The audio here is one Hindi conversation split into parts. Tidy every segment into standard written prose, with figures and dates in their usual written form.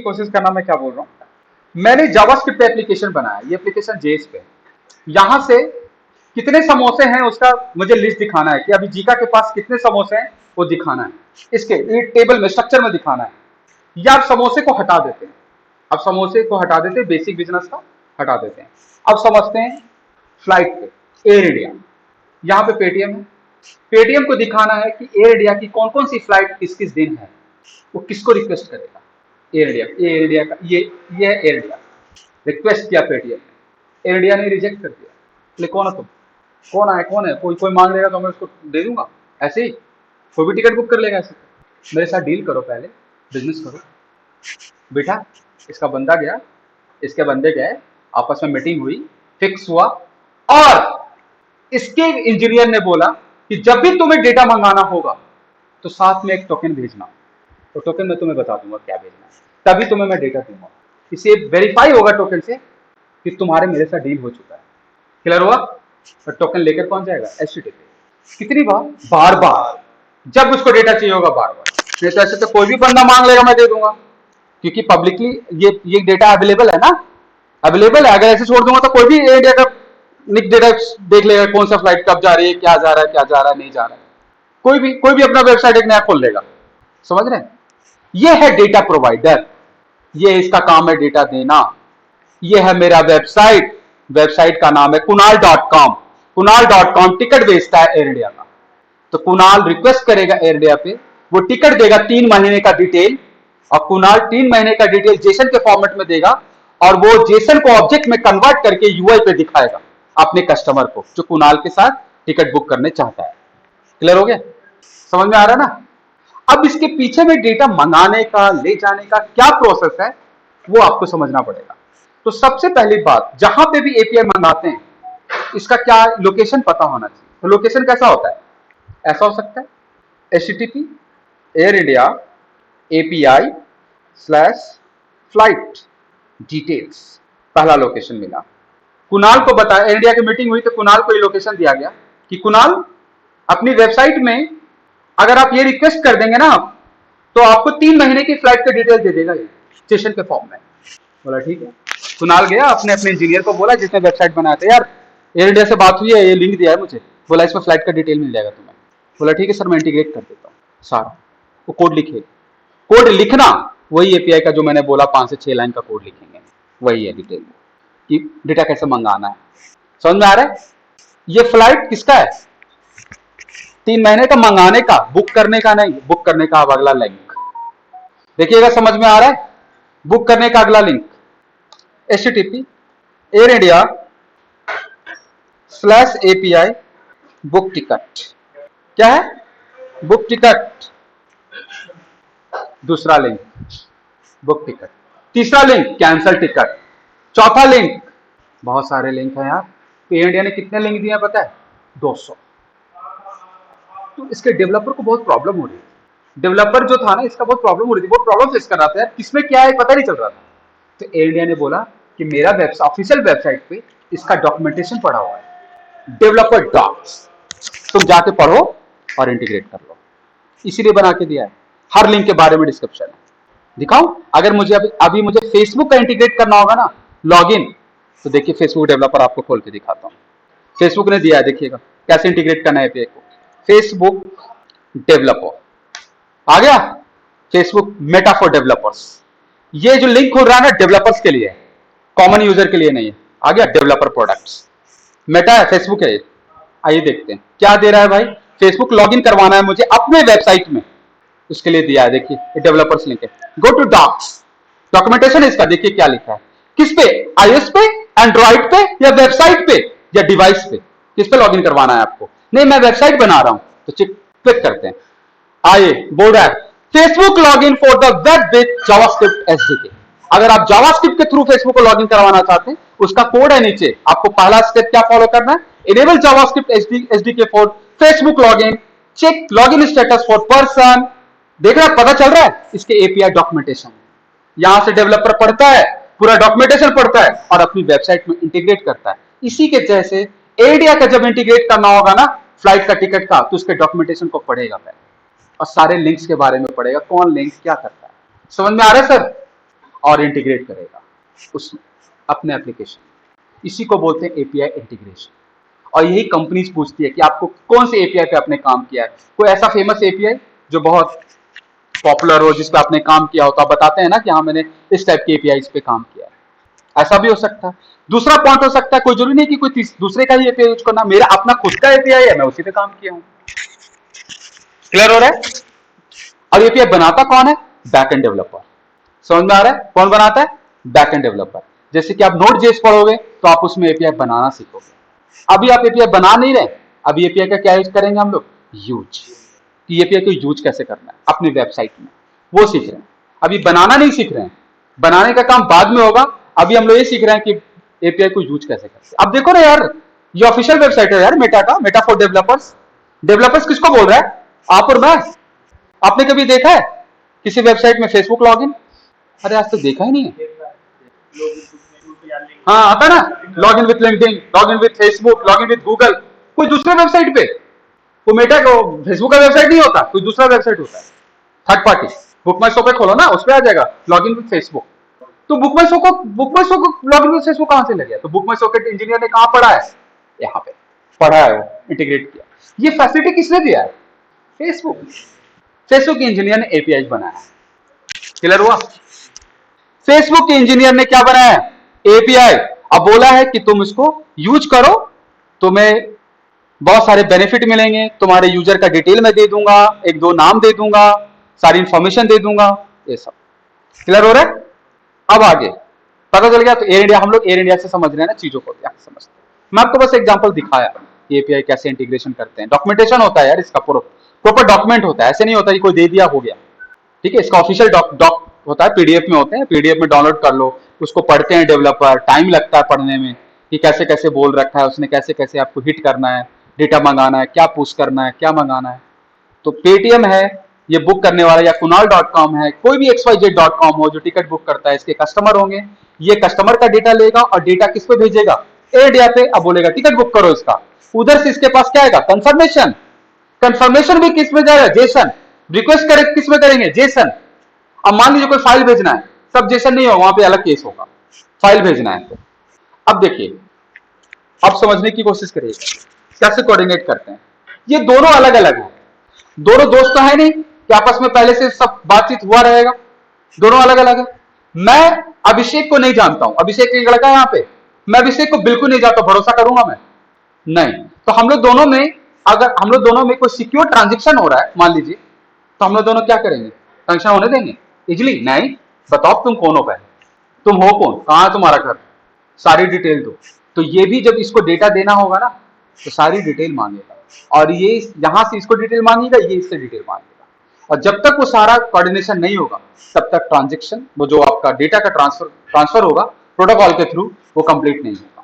कोशिश करना मैं क्या बोल रहा हूं। मैंने जावास्क्रिप्ट एप्लीकेशन बनाया, ये एप्लीकेशन जेएस पे। यहां से कितने समोसे हैं उसका मुझे लिस्ट दिखाना है कि अभी जीका के पास कितने समोसे हैं वो दिखाना है, इसके ये टेबल में स्ट्रक्चर में दिखाना है। या आप समोसे को हटा देते हैं, अब समोसे को हटा देते हैं, बेसिक बिजनेस का हटा देते हैं। अब समझते हैं फ्लाइट पे, एयर इंडिया, यहां पे पेटीएम है। पेटीएम को दिखाना है कि एयर इंडिया की कौन कौन सी फ्लाइट किस किस दिन है, वो किसको रिक्वेस्ट करेगा। एयर इंडिया का ये है एयर इंडिया, रिक्वेस्ट किया पेटीएम ने, एयर इंडिया ने रिजेक्ट कर दिया। बोले कौन है तुम, कौन है, कोई मांग लेगा तो मैं उसको दे दूंगा, ऐसे ही कोई भी टिकट बुक कर लेगा ऐसे। मेरे साथ डील करो, पहले बिजनेस करो। बेटा इसका बंदा गया, इसके बंदे गए, आपस में मीटिंग हुई, फिक्स हुआ, और इसके इंजीनियर ने बोला कि जब भी तुम्हें डेटा मंगाना होगा तो साथ में एक टोकन भेजना, तो टोकन मैं तुम्हें बता दूंगा क्या भेजना है, तभी तुम्हें मैं डेटा दूंगा। इसे वेरीफाई होगा टोकन से कि तुम्हारे मेरे साथ डील हो चुका है। क्लियर हुआ? तो टोकन लेकर कौन जाएगा, एचटीटीपी। कितनी बार, बार बार, जब उसको डेटा चाहिए होगा बार बार। नहीं तो ऐसे तो कोई भी बंदा मांग लेगा मैं दे दूंगा, क्योंकि पब्लिकली ये डेटा अवेलेबल है ना, अवेलेबल है। अगर ऐसे छोड़ दूंगा तो कोई भी इंडिया का निक डेटा देख लेगा, कौन सा फ्लाइट कब जा रही है, क्या जा रहा है नहीं जा रहा है। कोई भी अपना वेबसाइट एक नया खोल लेगा, समझ रहे हैं? ये है डेटा प्रोवाइडर, ये इसका काम है डेटा देना। ये है मेरा वेबसाइट, वेबसाइट का नाम है kunal.com। kunal.com टिकट बेचता है एयर इंडिया का। तो कुणाल रिक्वेस्ट करेगा एयर इंडिया पे, वो टिकट देगा 3 महीने का डिटेल, और कुणाल 3 महीने का डिटेल जेसन के फॉर्मेट में देगा, और वो जेसन को ऑब्जेक्ट में कन्वर्ट करके यूआई पे दिखाएगा अपने कस्टमर को जो कुणाल के साथ टिकट बुक करने चाहता है। क्लियर हो गया? समझ में आ रहा है ना? अब इसके पीछे में डेटा मंगाने का, ले जाने का क्या प्रोसेस है वो आपको समझना पड़ेगा। तो सबसे पहली बात, जहां पे भी एपीआई मंगाते हैं इसका क्या लोकेशन पता होना चाहिए। तो लोकेशन कैसा होता है, ऐसा हो सकता है http air India API slash flight details, पहला लोकेशन मिला। कुणाल को बताया, एयर इंडिया की मीटिंग हुई तो कुणाल को ये लोकेशन दिया गया कि कुणाल अपनी वेबसाइट में अगर आप ये रिक्वेस्ट कर देंगे ना तो आपको 3 महीने की फ्लाइट का डिटेल दे देगा ये स्टेशन के फॉर्म में। बोला ठीक है। कुणाल गया, अपने इंजीनियर को बोला जिसने वेबसाइट बनाया था, यार एयर इंडिया से बात हुई है, ये लिंक दिया है मुझे, बोला इसमें फ्लाइट का डिटेल मिल जाएगा तुम्हें। बोला ठीक है सर, मैं इंटीग्रेट कर देता हूँ सारा। वो कोड लिखे, कोड लिखना वही एपीआई का जो मैंने बोला 5 से 6 लाइन का कोड लिखेंगे, वही है डिटेल कि डेटा कैसे मंगाना है। समझ में आ रहा है? ये फ्लाइट किसका है, 3 महीने का, मंगाने का, बुक करने का नहीं। बुक करने का अब अगला लिंक देखिएगा, समझ में आ रहा है? बुक करने का अगला link http air India slash API book ticket. क्या है? Book ticket. दूसरा लिंक बुक टिकट, तीसरा लिंक कैंसल टिकट, चौथा लिंक, बहुत सारे लिंक हैं यार। तो एयर इंडिया ने कितने लिंक दिए पता है? 200। तो इसके डेवलपर को बहुत प्रॉब्लम हो रही है। डेवलपर जो था ना, इसका बहुत प्रॉब्लम हो रही थी, बहुत प्रॉब्लम फेस कर रहा था यार, किसमें क्या है पता नहीं चल रहा था। तो एयर इंडिया ने बोला कि मेरा ऑफिशियल वेबसाइट पे इसका डॉक्यूमेंटेशन पड़ा हुआ है, डेवलपर डॉक्स, तुम जाके पढ़ो और इंटीग्रेट कर लो, इसीलिए बना के दिया है। हर लिंक के बारे में डिस्क्रिप्शन है। दिखाऊं? अगर मुझे अभी मुझे फेसबुक का इंटीग्रेट करना होगा ना, लॉगिन, तो देखिए फेसबुक डेवलपर आपको खोल के दिखाता हूं। फेसबुक ने दिया है, देखिएगा कैसे इंटीग्रेट करना है एपीआई को। फेसबुक डेवलपर आ गया, फेसबुक मेटा फॉर डेवलपर्स। ये जो लिंक खुल रहा है ना, डेवलपर्स के लिए है, कॉमन यूजर के लिए नहीं है। आ गया डेवलपर प्रोडक्ट्स, मेटा है, फेसबुक है। आइए देखते हैं क्या दे रहा है भाई। फेसबुक लॉगिन करवाना है मुझे अपने वेबसाइट में, उसके लिए दिया है, देखिए डेवलपर्स लिंक है। गो टू डॉक्स, डॉक्यूमेंटेशन इसका देखिए क्या लिखा है, किस पे, आईओएस पे, एंड्रॉइड पे, या वेबसाइट पे, या डिवाइस पे, किस पे लॉगिन करवाना है आपको। नहीं मैं वेबसाइट बना रहा हूं, तो क्लिक करते हैं। आइए बोर्ड है Facebook login for the web with JavaScript SDK. अगर आप जावास्क्रिप्ट के थ्रू फेसबुक को लॉगिन करवाना चाहते हैं, उसका कोड है नीचे, आपको पहला स्टेप क्या फॉलो करना है, enable JavaScript SDK for Facebook login, check login status for person. देख रहे हैं, पता चल रहा है इसके एपीआई डॉक्यूमेंटेशन, यहां से डेवलपर पढ़ता है, पूरा डॉक्यूमेंटेशन पढ़ता है और अपनी वेबसाइट में इंटीग्रेट करता है। इसी के जैसे एडिया का जब इंटीग्रेट करना होगा ना फ्लाइट का टिकट का, तो उसके डॉक्यूमेंटेशन को पढ़ेगा पहले और सारे लिंक्स के बारे में पढ़ेगा, कौन लिंक क्या करता है। समझ में आ रहा है सर? और इंटीग्रेट करेगा उसमें अपने एप्लीकेशन। इसी को बोलते हैं एपीआई इंटीग्रेशन। और यही कंपनीज पूछती है कि आपको कौन से एपीआई पे आपने काम किया है, कोई ऐसा फेमस एपीआई जो बहुत पॉपुलर हो, जिस पे आपने काम किया हो, तो आप बताते हैं ना कि हाँ मैंने इस टाइप के एपीआई पे काम किया है। ऐसा भी हो सकता है। दूसरा पॉइंट हो सकता है, कोई जरूरी नहीं कि कोई दूसरे का ही एपीआई यूज करना, मेरा अपना खुद का एपीआई है, मैं उसी पे काम किया हूं। क्लियर हो रहा है? अब एपीआई बनाता कौन है? Backend developer. समझ में आ रहा है कौन बनाता है? Backend developer. जैसे कि आप नोड.जेएस पढ़ोगे तो आप उसमें एपीआई बनाना सीखोगे। अभी आप एपीआई बना नहीं रहे, अभी एपीआई का क्या यूज करेंगे हम लोग? यूज। कि एपीआई को यूज कैसे करना है अपनी वेबसाइट में, वो सीख रहे हैं। अभी बनाना नहीं सीख रहे हैं, बनाने का काम बाद में होगा। अभी हम लोग ये सीख रहे हैं कि एपीआई को यूज कैसे करते हैं। अब देखो ना यार, ये ऑफिशियल वेबसाइट है यार मेटा का, मेटा फॉर डेवलपर्स। डेवलपर्स किसको बोल रहा है? आप और मैं। आपने कभी देखा है किसी वेबसाइट में फेसबुक लॉगिन? अरे आज तो देखा ही नहीं है। हाँ आता ना, log in with LinkedIn, log in with Facebook, log in with Google, कोई दूसरे वेबसाइट पे। वो मेटा को फेसबुक का वेबसाइट नहीं होता, कोई दूसरा वेबसाइट होता है थर्ड पार्टी। बुक माई शो पे खोलो ना, उस पर आ जाएगा लॉग इन विथ फेसबुक। तो बुक माई शो को लॉग इन विथ फेसबुक कहां से लग गया? तो बुक माई शो के इंजीनियर ने कहां पढ़ा है? यहाँ पे पढ़ा है, वो इंटीग्रेट किया। ये फैसिलिटी किसने दिया है? फेसबुक। फेसबुक के इंजीनियर ने एपीआई बनाया। क्लियर हुआ? फेसबुक के इंजीनियर ने क्या बनाया है? एपीआई। अब बोला है कि तुम इसको यूज करो, तुम्हें बहुत सारे बेनिफिट मिलेंगे, तुम्हारे यूजर का डिटेल मैं दे दूंगा, एक दो नाम दे दूंगा, सारी इंफॉर्मेशन दे दूंगा, ये सब। क्लियर हो रहा है? अब आगे पता चल गया। तो एयर इंडिया, हम लोग एयर इंडिया से समझ रहे हैं ना चीजों को, क्या समझते हैं। मैं आपको बस एग्जांपल दिखाया एपीआई कैसे इंटीग्रेशन करते हैं। डॉक्यूमेंटेशन होता है यार इसका, प्रॉपर डॉक्यूमेंट होता है, ऐसे नहीं होता कि कोई दे दिया हो गया। ठीक है, इसका ऑफिशियल डॉक होता है, पीडीएफ में होते हैं, पीडीएफ में डाउनलोड कर लो, उसको पढ़ते हैं डेवलपर, टाइम लगता है पढ़ने में कि कैसे कैसे बोल रखा है उसने, कैसे कैसे आपको हिट करना है, डेटा मंगाना है, क्या पुश करना है, क्या मंगाना है। तो पेटीएम है ये बुक करने वाला, या kunal.com है, कोई भी xyz.com हो जो टिकट बुक करता है, इसके कस्टमर होंगे। ये कस्टमर का डेटा लेगा और डेटा किस पे भेजेगा? एयर इंडिया पे। अब बोलेगा टिकट बुक करो इसका, उधर से इसके पास क्या आएगा? कंफर्मेशन। कंफर्मेशन भी किस में जाएगा? जेसन। रिक्वेस्ट करे किस में करेंगे? जेसन। अब मान लीजिए कोई फाइल भेजना है, सब जेसन नहीं होगा, वहां पे अलग केस होगा। फाइल भेजना है तो अब देखिए, अब समझने की कोशिश करिए कैसे कोऑर्डिनेट करते हैं। ये दोनों अलग अलग है, दोनों दोस्त तो है नहीं कि आपस में पहले से सब बातचीत हुआ रहेगा, दोनों अलग अलग है। मैं अभिषेक को नहीं जानता हूं, अभिषेक एक लड़का है यहाँ पे, मैं अभिषेक को बिल्कुल नहीं जानता, भरोसा करूंगा मैं? नहीं। तो हम लोग दोनों में, अगर हम लोग दोनों में कोई सिक्योर ट्रांजेक्शन हो रहा है मान लीजिए, तो हम लोग दोनों क्या करेंगे? ट्रांजेक्शन होने देंगे इजिली? नहीं। बताओ तुम कौन हो, पहले तुम हो कौन, कहां है तुम्हारा घर, सारी डिटेल दो। तो ये भी जब इसको डेटा देना होगा ना, तो सारी डिटेल मांगेगा, और ये यहां से इसको डिटेल मांगेगा, ये इससे डिटेल मांगेगा। और जब तक वो सारा कोऑर्डिनेशन नहीं होगा, तब तक ट्रांजेक्शन, वो जो आपका डेटा का ट्रांसफर होगा प्रोटोकॉल के थ्रू, वो कंप्लीट नहीं होगा।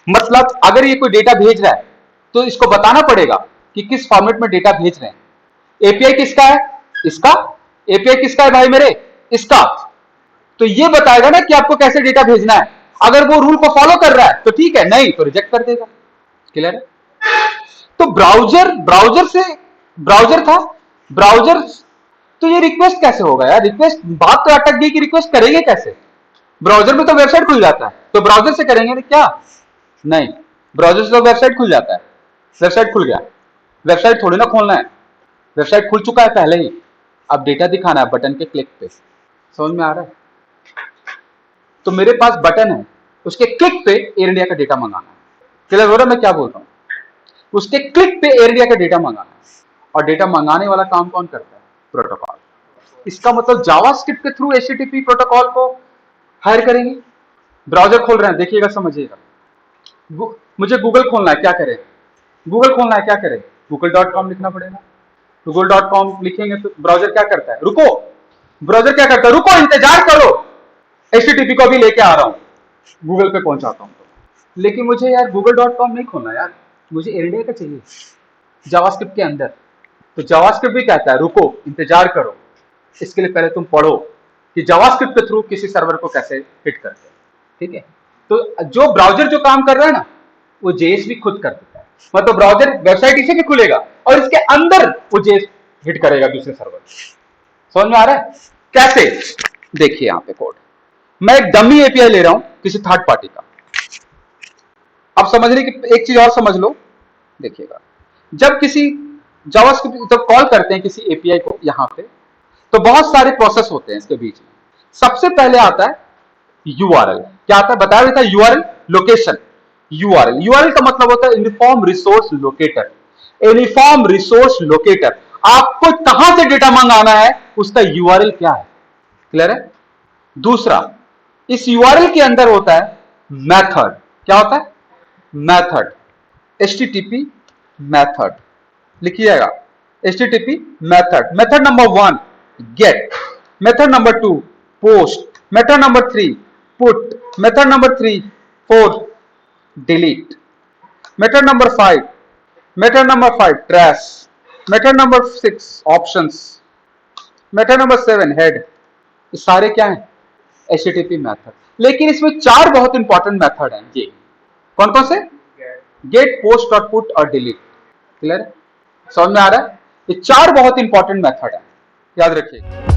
मतलब अगर ये कोई डेटा भेज रहा है, तो इसको बताना पड़ेगा कि किस फॉर्मेट में डेटा भेज रहे हैं। एपीआई किसका है? इसका। एपीआई किसका है भाई मेरे? इसका। तो ये बताएगा ना कि आपको कैसे डेटा भेजना है। अगर वो रूल को फॉलो कर रहा है तो ठीक है, नहीं तो रिजेक्ट कर देगा। क्लियर है? तो ब्राउजर था, ब्राउजर, तो ये रिक्वेस्ट कैसे होगा यार? रिक्वेस्ट, बात तो अटक गई कि रिक्वेस्ट करेंगे कैसे? ब्राउजर में तो वेबसाइट खुल जाता है, तो ब्राउजर से करेंगे क्या? नहीं, ब्राउजर से तो वेबसाइट खुल जाता है। वेबसाइट खुल गया, वेबसाइट थोड़ी ना खोलना है, वेबसाइट खुल चुका है पहले ही, अब डेटा दिखाना है बटन के क्लिक पे। समझ में आ रहा है? तो मेरे पास बटन है, उसके क्लिक पे एयर इंडिया का डेटा मंगाना है। क्लियर हो रहा है मैं क्या बोल रहा हूं? उसके क्लिक पे एयर इंडिया का डेटा मंगाना है, और डेटा मंगाने वाला काम कौन करता है? प्रोटोकॉल। इसका मतलब जावास्क्रिप्ट के थ्रू एचटीटीपी प्रोटोकॉल को हायर करेंगे। ब्राउजर खोल रहे हैं, देखिएगा समझिएगा। मुझे गूगल खोलना है, क्या करें? गूगल खोलना है, क्या करें? google.com लिखना पड़ेगा। google.com लिखेंगे तो ब्राउजर क्या करता है? रुको, ब्राउजर क्या करता है? रुको, इंतजार करो, एचटीटीपी को भी लेके आ रहा हूं, गूगल पे पहुंचाता हूं। तो लेकिन मुझे यार google.com नहीं खोलना यार, मुझे एयर इंडिया का चाहिए जावास्क्रिप्ट के अंदर। तो जावास्क्रिप्ट भी कहता है रुको, इंतजार करो, इसके लिए पहले तुम पढ़ो कि जावास्क्रिप्ट के थ्रू किसी सर्वर को कैसे हिट करते हैं। ठीक है? तो जो ब्राउजर जो काम कर रहा है ना, वो जेएस भी खुद कर देता है। मतलब ब्राउजर वेबसाइट इसे भी खुलेगा और इसके अंदर वो जेएस हिट करेगा दूसरे सर्वर। समझ में आ रहा है कैसे? देखिए यहाँ पे कोड, मैं एक डमी एपीआई ले रहा हूं किसी थर्ड पार्टी का। अब समझने की एक चीज और समझ लो, देखिएगा, जब किसी जावास्क्रिप्ट जब कॉल करते हैं किसी एपीआई को यहां पे, तो बहुत सारे प्रोसेस होते हैं इसके बीच में। सबसे पहले आता है यूआरएल। क्या आता है बताया था? URL, location. यूआरएल, यूआरएल का मतलब होता है uniform resource locator. Uniform resource locator, आपको कहां से डेटा मंगाना है उसका यूआरएल क्या है। क्लियर है? दूसरा, इस यूआरएल के अंदर होता है मेथड। क्या होता है? मेथड, एचटीटीपी मेथड, लिखिएगा, HTTP method. Method number 1 get, method number 2 post, method number 3 put, method number 4 delete, method number 5 trace, method number 6 options, method number 7 head. ये सारे क्या है? HTTP method. लेकिन इसमें 4 बहुत इंपॉर्टेंट मेथड हैं। ये कौन कौन से? गेट, पोस्ट और पुट और डिलीट। क्लियर है? समझ में आ रहा है? ये 4 बहुत इंपॉर्टेंट मेथड है, याद रखिए।